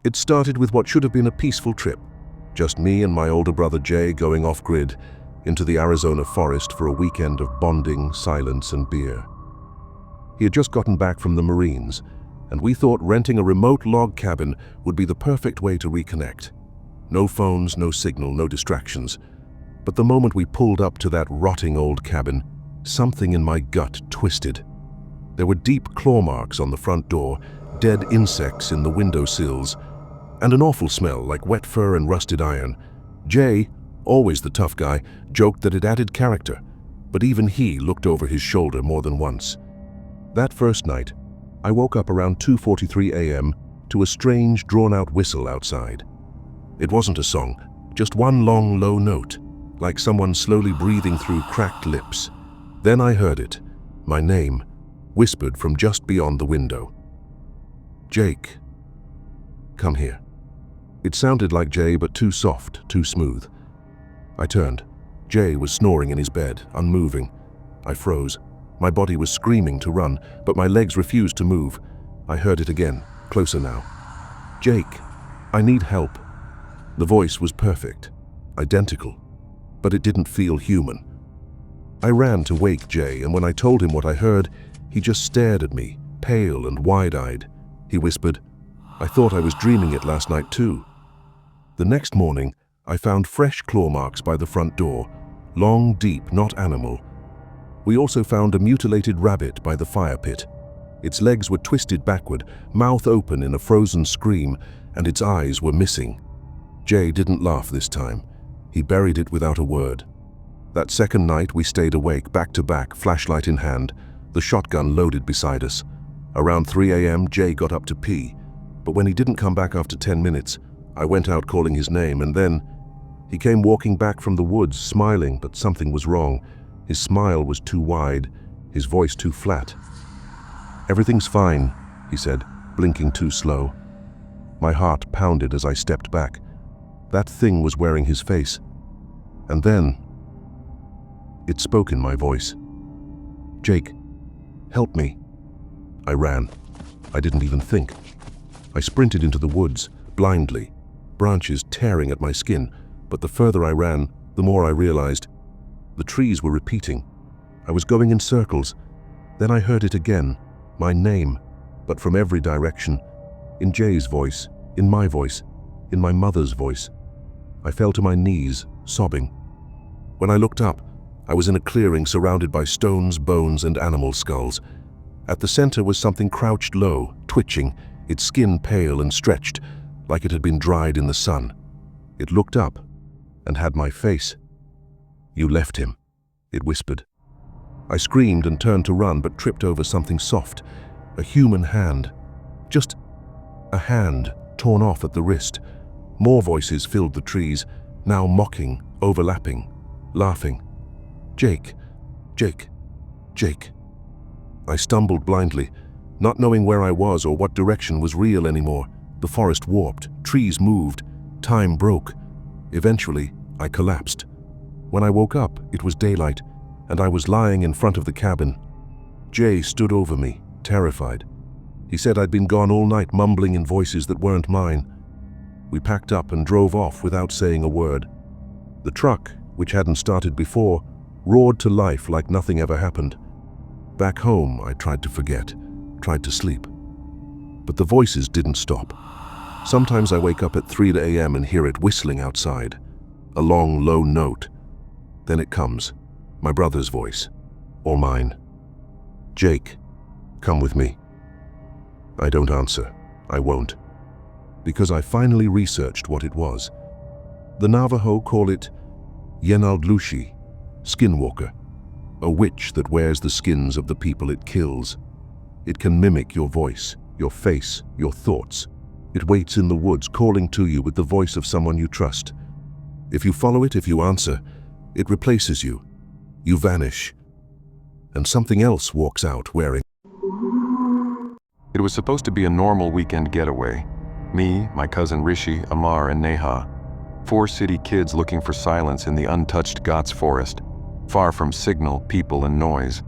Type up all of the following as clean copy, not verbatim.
It started with what should have been a peaceful trip. Just me and my older brother Jay going off-grid into the Arizona forest for a weekend of bonding, silence, and beer. He had just gotten back from the Marines, and we thought renting a remote log cabin would be the perfect way to reconnect. No phones, no signal, no distractions. But the moment we pulled up to that rotting old cabin, something in my gut twisted. There were deep claw marks on the front door, dead insects in the windowsills, and an awful smell like wet fur and rusted iron. Jay, always the tough guy, joked that it added character, but even he looked over his shoulder more than once. That first night, I woke up around 2:43 a.m. to a strange, drawn-out whistle outside. It wasn't a song, just one long, low note, like someone slowly breathing through cracked lips. Then I heard it, my name, whispered from just beyond the window. "Jake, come here." It sounded like Jay, but too soft, too smooth. I turned. Jay was snoring in his bed, unmoving. I froze. My body was screaming to run, but my legs refused to move. I heard it again, closer now. "Jake, I need help." The voice was perfect, identical, but it didn't feel human. I ran to wake Jay, and when I told him what I heard, he just stared at me, pale and wide-eyed. He whispered, "I thought I was dreaming it last night too." The next morning, I found fresh claw marks by the front door, long, deep, not animal. We also found a mutilated rabbit by the fire pit. Its legs were twisted backward, mouth open in a frozen scream, and its eyes were missing. Jay didn't laugh this time. He buried it without a word. That second night, we stayed awake, back to back, flashlight in hand, the shotgun loaded beside us. Around 3 a.m., Jay got up to pee, but when he didn't come back after 10 minutes, I went out calling his name, and then he came walking back from the woods, smiling, but something was wrong. His smile was too wide, his voice too flat. "Everything's fine," he said, blinking too slow. My heart pounded as I stepped back. That thing was wearing his face. And then, it spoke in my voice. "Jake, help me." I ran. I didn't even think. I sprinted into the woods, blindly, branches tearing at my skin, but the further I ran, the more I realized. The trees were repeating. I was going in circles. Then I heard it again, my name, but from every direction, in Jay's voice, in my voice, in my mother's voice. I fell to my knees, sobbing. When I looked up, I was in a clearing surrounded by stones, bones, and animal skulls. At the center was something crouched low, twitching, its skin pale and stretched, like it had been dried in the sun. It looked up and had my face. "You left him," it whispered. I screamed and turned to run, but tripped over something soft, a human hand. Just a hand torn off at the wrist. More voices filled the trees, now mocking, overlapping, laughing. "Jake, Jake, Jake." I stumbled blindly, not knowing where I was or what direction was real anymore. The forest warped, trees moved, time broke. Eventually, I collapsed. When I woke up, it was daylight, and I was lying in front of the cabin. Jay stood over me, terrified. He said I'd been gone all night, mumbling in voices that weren't mine. We packed up and drove off without saying a word. The truck, which hadn't started before, roared to life like nothing ever happened. Back home, I tried to forget, tried to sleep. But the voices didn't stop. Sometimes I wake up at 3 a.m. and hear it whistling outside, a long, low note. Then it comes, my brother's voice, or mine. "Jake, come with me." I don't answer. I won't. Because I finally researched what it was. The Navajo call it Yenaldlushi, Skinwalker, a witch that wears the skins of the people it kills. It can mimic your voice, your face, your thoughts. It waits in the woods, calling to you with the voice of someone you trust. If you follow it, if you answer, it replaces you. You vanish. And something else walks out wearing. It was supposed to be a normal weekend getaway. Me, my cousin Rishi, Amar, and Neha. 4 city kids looking for silence in the untouched Ghats forest, far from signal, people, and noise,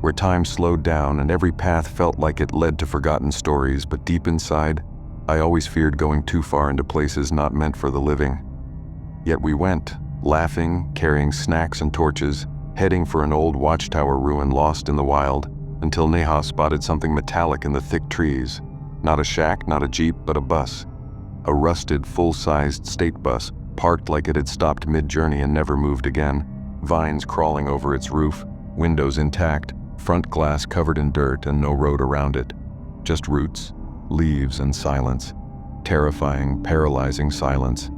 where time slowed down and every path felt like it led to forgotten stories, but deep inside, I always feared going too far into places not meant for the living. Yet we went, laughing, carrying snacks and torches, heading for an old watchtower ruin lost in the wild, until Neha spotted something metallic in the thick trees. Not a shack, not a jeep, but a bus. A rusted, full-sized state bus, parked like it had stopped mid-journey and never moved again, vines crawling over its roof, windows intact, front glass covered in dirt and no road around it. Just roots, leaves, and silence. Terrifying, paralyzing silence.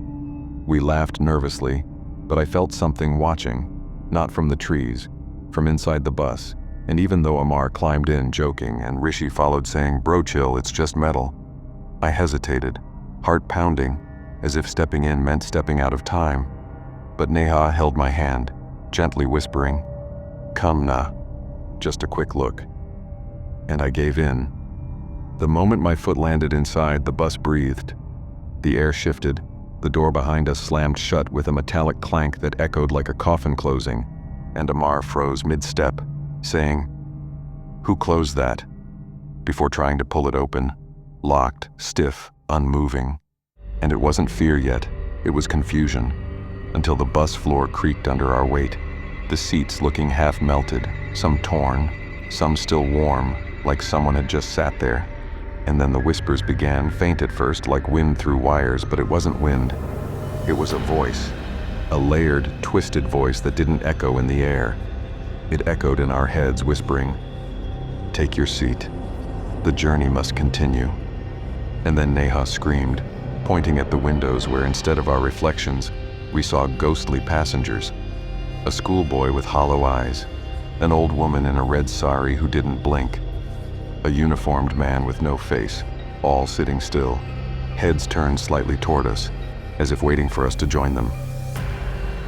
We laughed nervously, but I felt something watching, not from the trees, from inside the bus. And even though Amar climbed in joking and Rishi followed saying, "Bro, chill, it's just metal," I hesitated, heart pounding, as if stepping in meant stepping out of time. But Neha held my hand, gently whispering, "Come na, just a quick look." And I gave in. The moment my foot landed inside, the bus breathed. The air shifted, the door behind us slammed shut with a metallic clank that echoed like a coffin closing, and Amar froze mid-step, saying, "Who closed that?" before trying to pull it open, locked, stiff, unmoving. And it wasn't fear yet, it was confusion, until the bus floor creaked under our weight, the seats looking half-melted, some torn, some still warm, like someone had just sat there. And then the whispers began, faint at first, like wind through wires, but it wasn't wind. It was a voice, a layered, twisted voice that didn't echo in the air. It echoed in our heads, whispering, "Take your seat. The journey must continue." And then Neha screamed, pointing at the windows where instead of our reflections, we saw ghostly passengers. A schoolboy with hollow eyes, an old woman in a red sari who didn't blink, a uniformed man with no face, all sitting still, heads turned slightly toward us, as if waiting for us to join them.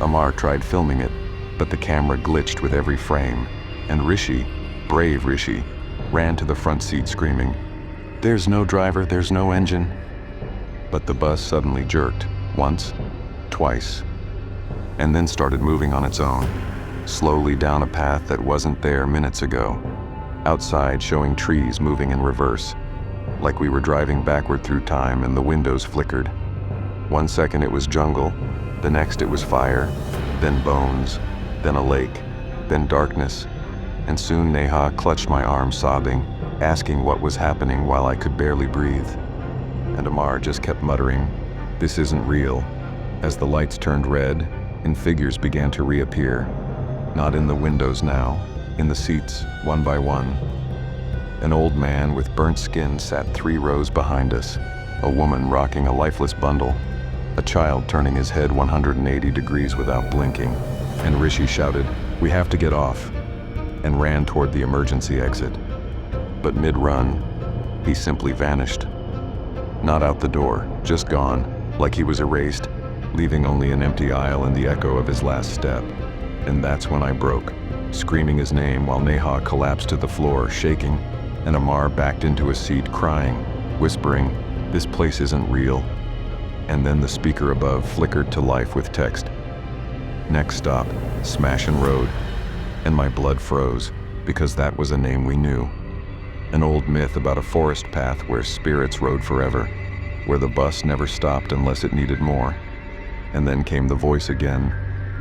Amar tried filming it, but the camera glitched with every frame, and Rishi, brave Rishi, ran to the front seat screaming, "There's no driver, there's no engine." But the bus suddenly jerked, once, twice, and then started moving on its own, slowly down a path that wasn't there minutes ago, outside showing trees moving in reverse, like we were driving backward through time and the windows flickered. 1 second it was jungle, the next it was fire, then bones, then a lake, then darkness, and soon Neha clutched my arm sobbing, asking what was happening while I could barely breathe. And Amar just kept muttering, "This isn't real," as the lights turned red and figures began to reappear. Not in the windows now, in the seats, one by one. An old man with burnt skin sat 3 rows behind us, a woman rocking a lifeless bundle, a child turning his head 180 degrees without blinking, and Rishi shouted, "We have to get off," and ran toward the emergency exit. But mid-run, he simply vanished. Not out the door, just gone, like he was erased, leaving only an empty aisle and the echo of his last step. And that's when I broke, screaming his name while Neha collapsed to the floor, shaking, and Amar backed into a seat crying, whispering, "This place isn't real." And then the speaker above flickered to life with text, "Next stop, Smashin' Road." And my blood froze, because that was a name we knew. An old myth about a forest path where spirits rode forever, where the bus never stopped unless it needed more. And then came the voice again,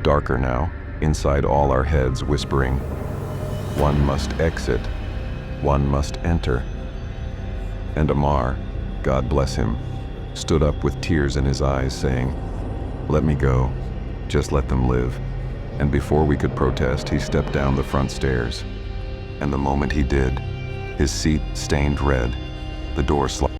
darker now, inside all our heads, whispering, "One must exit, one must enter." And Amar, God bless him, stood up with tears in his eyes saying, "Let me go, just let them live." And before we could protest, he stepped down the front stairs. And the moment he did, his seat stained red, the door